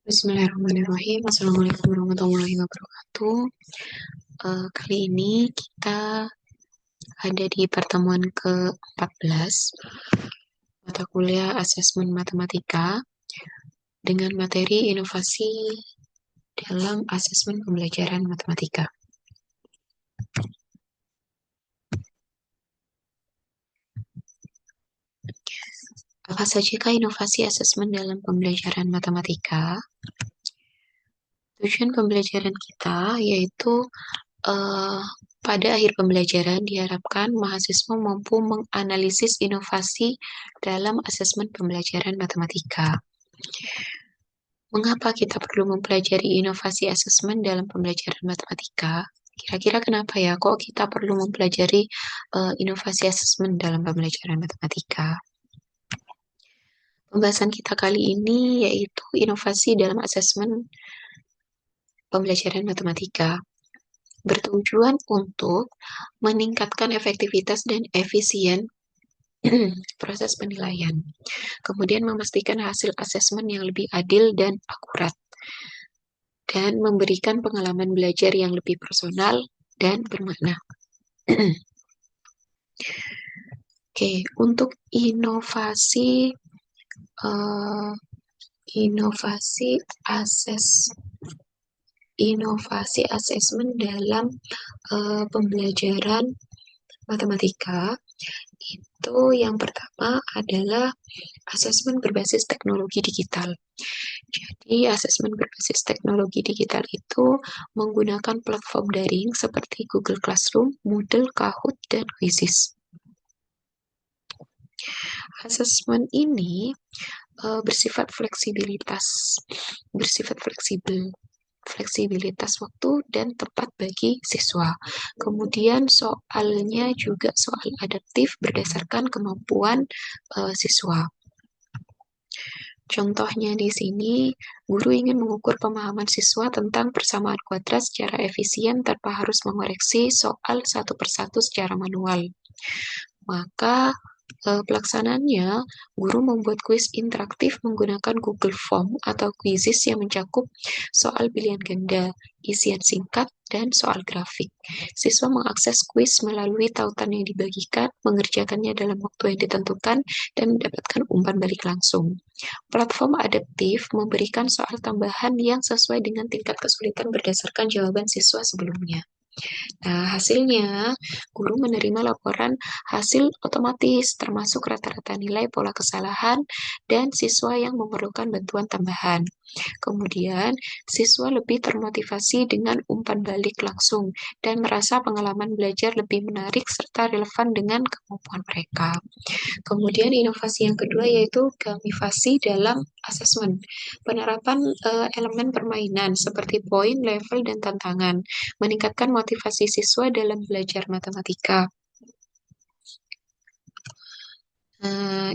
Bismillahirrahmanirrahim. Assalamualaikum warahmatullahi wabarakatuh. Kali ini kita ada di pertemuan ke-14 mata kuliah Asesmen Matematika dengan materi inovasi dalam asesmen pembelajaran matematika. Apa sajakah inovasi asesmen dalam pembelajaran matematika? Tujuan pembelajaran kita yaitu pada akhir pembelajaran diharapkan mahasiswa mampu menganalisis inovasi dalam asesmen pembelajaran matematika. Mengapa kita perlu mempelajari inovasi asesmen dalam pembelajaran matematika? Kira-kira kenapa ya kok kita perlu mempelajari inovasi asesmen dalam pembelajaran matematika? Pembahasan kita kali ini yaitu inovasi dalam asesmen pembelajaran matematika. Bertujuan untuk meningkatkan efektivitas dan efisien proses penilaian. Kemudian memastikan hasil asesmen yang lebih adil dan akurat. Dan memberikan pengalaman belajar yang lebih personal dan bermakna. Oke, untuk inovasi asesmen dalam pembelajaran matematika itu yang pertama adalah asesmen berbasis teknologi digital. Jadi, asesmen berbasis teknologi digital itu menggunakan platform daring seperti Google Classroom, Moodle, Kahoot, dan Quizzes. Asesmen ini bersifat fleksibilitas waktu dan tepat bagi siswa. Kemudian soalnya juga soal adaptif berdasarkan kemampuan siswa. Contohnya di sini, guru ingin mengukur pemahaman siswa tentang persamaan kuadrat secara efisien tanpa harus mengoreksi soal satu persatu secara manual. Maka pelaksanaannya, guru membuat kuis interaktif menggunakan Google Form atau quizzes yang mencakup soal pilihan ganda, isian singkat, dan soal grafik. Siswa mengakses kuis melalui tautan yang dibagikan, mengerjakannya dalam waktu yang ditentukan, dan mendapatkan umpan balik langsung. Platform adaptif memberikan soal tambahan yang sesuai dengan tingkat kesulitan berdasarkan jawaban siswa sebelumnya. Nah, hasilnya, guru menerima laporan hasil otomatis, termasuk rata-rata nilai, pola kesalahan, dan siswa yang memerlukan bantuan tambahan. Kemudian, siswa lebih termotivasi dengan umpan balik langsung dan merasa pengalaman belajar lebih menarik serta relevan dengan kemampuan mereka. Kemudian inovasi yang kedua yaitu gamifasi dalam asesmen. Penerapan elemen permainan seperti poin, level, dan tantangan meningkatkan motivasi siswa dalam belajar matematika.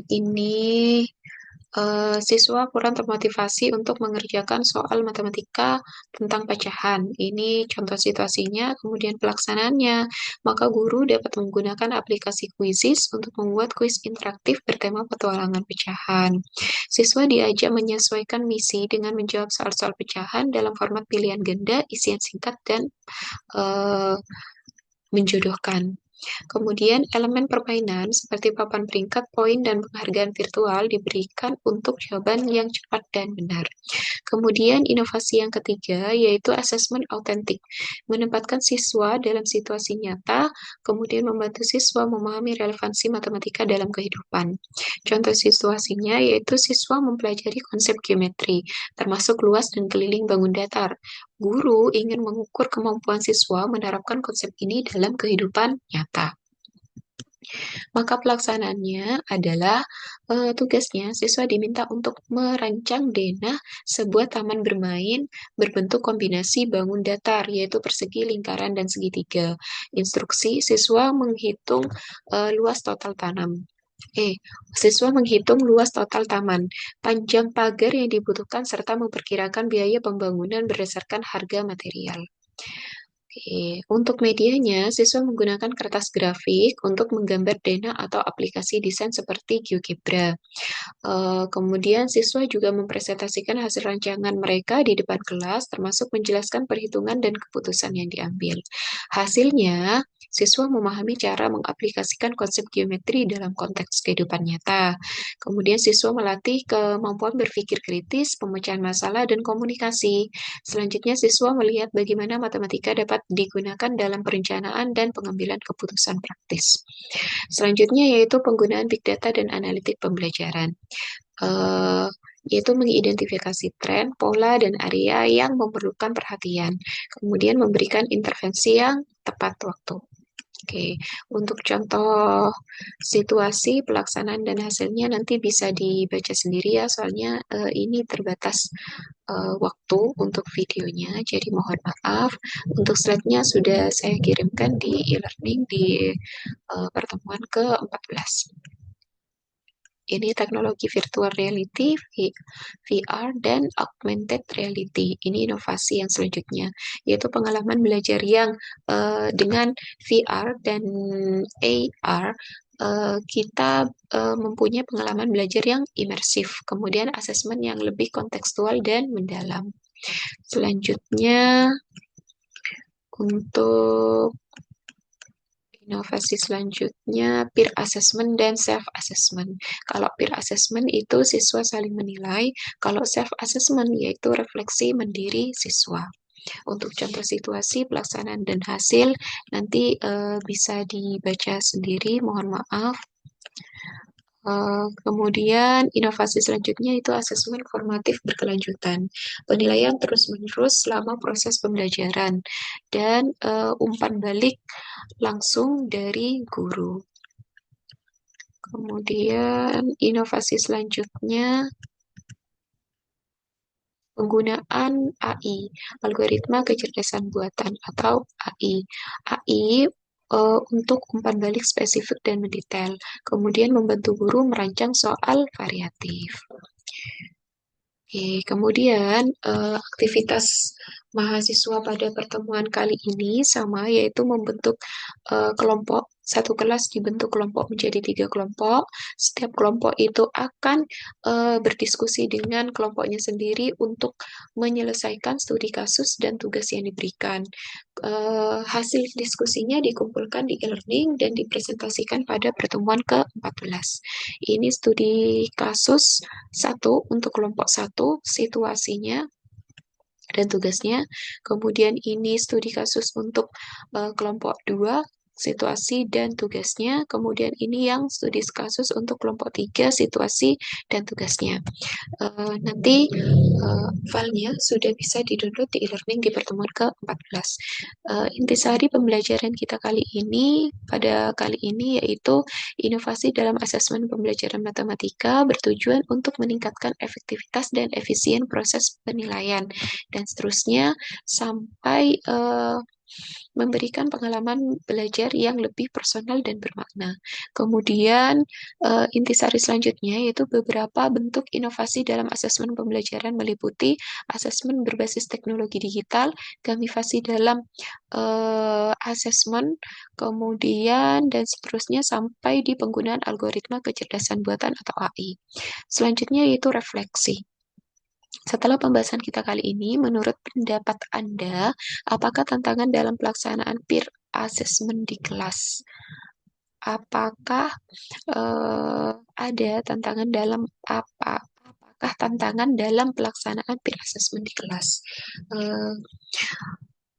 Ini siswa kurang termotivasi untuk mengerjakan soal matematika tentang pecahan. Ini contoh situasinya, kemudian pelaksanaannya. Maka guru dapat menggunakan aplikasi Quizzes untuk membuat kuis interaktif bertema petualangan pecahan. Siswa diajak menyesuaikan misi dengan menjawab soal-soal pecahan dalam format pilihan ganda, isian singkat, dan menjodohkan. Kemudian elemen permainan seperti papan peringkat, poin, dan penghargaan virtual diberikan untuk jawaban yang cepat dan benar. Kemudian inovasi yang ketiga yaitu asesmen autentik, menempatkan siswa dalam situasi nyata, kemudian membantu siswa memahami relevansi matematika dalam kehidupan. Contoh situasinya yaitu siswa mempelajari konsep geometri, termasuk luas dan keliling bangun datar. Guru ingin mengukur kemampuan siswa menerapkan konsep ini dalam kehidupan nyata. Maka pelaksanaannya adalah tugasnya siswa diminta untuk merancang denah sebuah taman bermain berbentuk kombinasi bangun datar, yaitu persegi, lingkaran, dan segitiga. Instruksi siswa menghitung luas total tanam. Siswa menghitung luas total taman, panjang pagar yang dibutuhkan, serta memperkirakan biaya pembangunan berdasarkan harga material. Oke, untuk medianya, siswa menggunakan kertas grafik untuk menggambar dana atau aplikasi desain seperti GeoGebra. Kemudian siswa juga mempresentasikan hasil rancangan mereka di depan kelas, termasuk menjelaskan perhitungan dan keputusan yang diambil. Hasilnya, siswa memahami cara mengaplikasikan konsep geometri dalam konteks kehidupan nyata. Kemudian siswa melatih kemampuan berpikir kritis, pemecahan masalah, dan komunikasi. Selanjutnya, siswa melihat bagaimana matematika dapat digunakan dalam perencanaan dan pengambilan keputusan praktis. Selanjutnya yaitu penggunaan big data dan analitik pembelajaran, eh, yaitu mengidentifikasi tren, pola, dan area yang memerlukan perhatian, kemudian memberikan intervensi yang tepat waktu. Oke, untuk contoh situasi pelaksanaan dan hasilnya nanti bisa dibaca sendiri ya, soalnya ini terbatas waktu untuk videonya, jadi mohon maaf. Untuk slide-nya sudah saya kirimkan di e-learning di pertemuan ke-14. Ini teknologi virtual reality, VR, dan augmented reality. Ini inovasi yang selanjutnya, yaitu pengalaman belajar yang dengan VR dan AR, kita mempunyai pengalaman belajar yang imersif, kemudian asesmen yang lebih kontekstual dan mendalam. Selanjutnya, untuk inovasi selanjutnya, peer assessment dan self-assessment. Kalau peer assessment itu siswa saling menilai, kalau self-assessment yaitu refleksi mandiri siswa. Untuk contoh situasi, pelaksanaan, dan hasil, nanti bisa dibaca sendiri, mohon maaf. Kemudian inovasi selanjutnya itu asesmen formatif berkelanjutan, penilaian terus-menerus selama proses pembelajaran, dan umpan balik langsung dari guru. Kemudian inovasi selanjutnya penggunaan AI, algoritma kecerdasan buatan atau AI. AI untuk umpan balik spesifik dan mendetail, kemudian membantu guru merancang soal variatif. Oke, kemudian aktivitas mahasiswa pada pertemuan kali ini sama, yaitu membentuk kelompok. Satu kelas dibentuk kelompok menjadi 3 kelompok. Setiap kelompok itu akan berdiskusi dengan kelompoknya sendiri untuk menyelesaikan studi kasus dan tugas yang diberikan. Hasil diskusinya dikumpulkan di e-learning dan dipresentasikan pada pertemuan ke-14. Ini studi kasus 1 untuk kelompok 1, situasinya dan tugasnya. Kemudian ini studi kasus untuk kelompok 2, situasi dan tugasnya. Kemudian ini yang studi kasus untuk kelompok 3, situasi dan tugasnya. Nanti filenya sudah bisa di-download di e-learning di pertemuan ke-14. Intisari pembelajaran kita pada kali ini yaitu inovasi dalam asesmen pembelajaran matematika bertujuan untuk meningkatkan efektivitas dan efisien proses penilaian dan seterusnya sampai memberikan pengalaman belajar yang lebih personal dan bermakna. Kemudian intisari selanjutnya yaitu beberapa bentuk inovasi dalam asesmen pembelajaran meliputi asesmen berbasis teknologi digital, gamifasi dalam asesmen, kemudian dan seterusnya sampai di penggunaan algoritma kecerdasan buatan atau AI. Selanjutnya yaitu refleksi. Setelah pembahasan kita kali ini, menurut pendapat Anda, apakah tantangan dalam pelaksanaan peer assessment di kelas? Apakah ada tantangan dalam apa? Apakah tantangan dalam pelaksanaan peer assessment di kelas?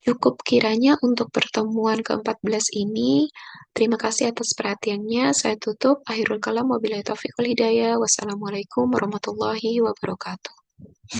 Cukup kiranya untuk pertemuan ke-14 ini. Terima kasih atas perhatiannya. Saya tutup. Akhirul kalam. Wabillahi taufiq wal hidayah. Wassalamualaikum warahmatullahi wabarakatuh.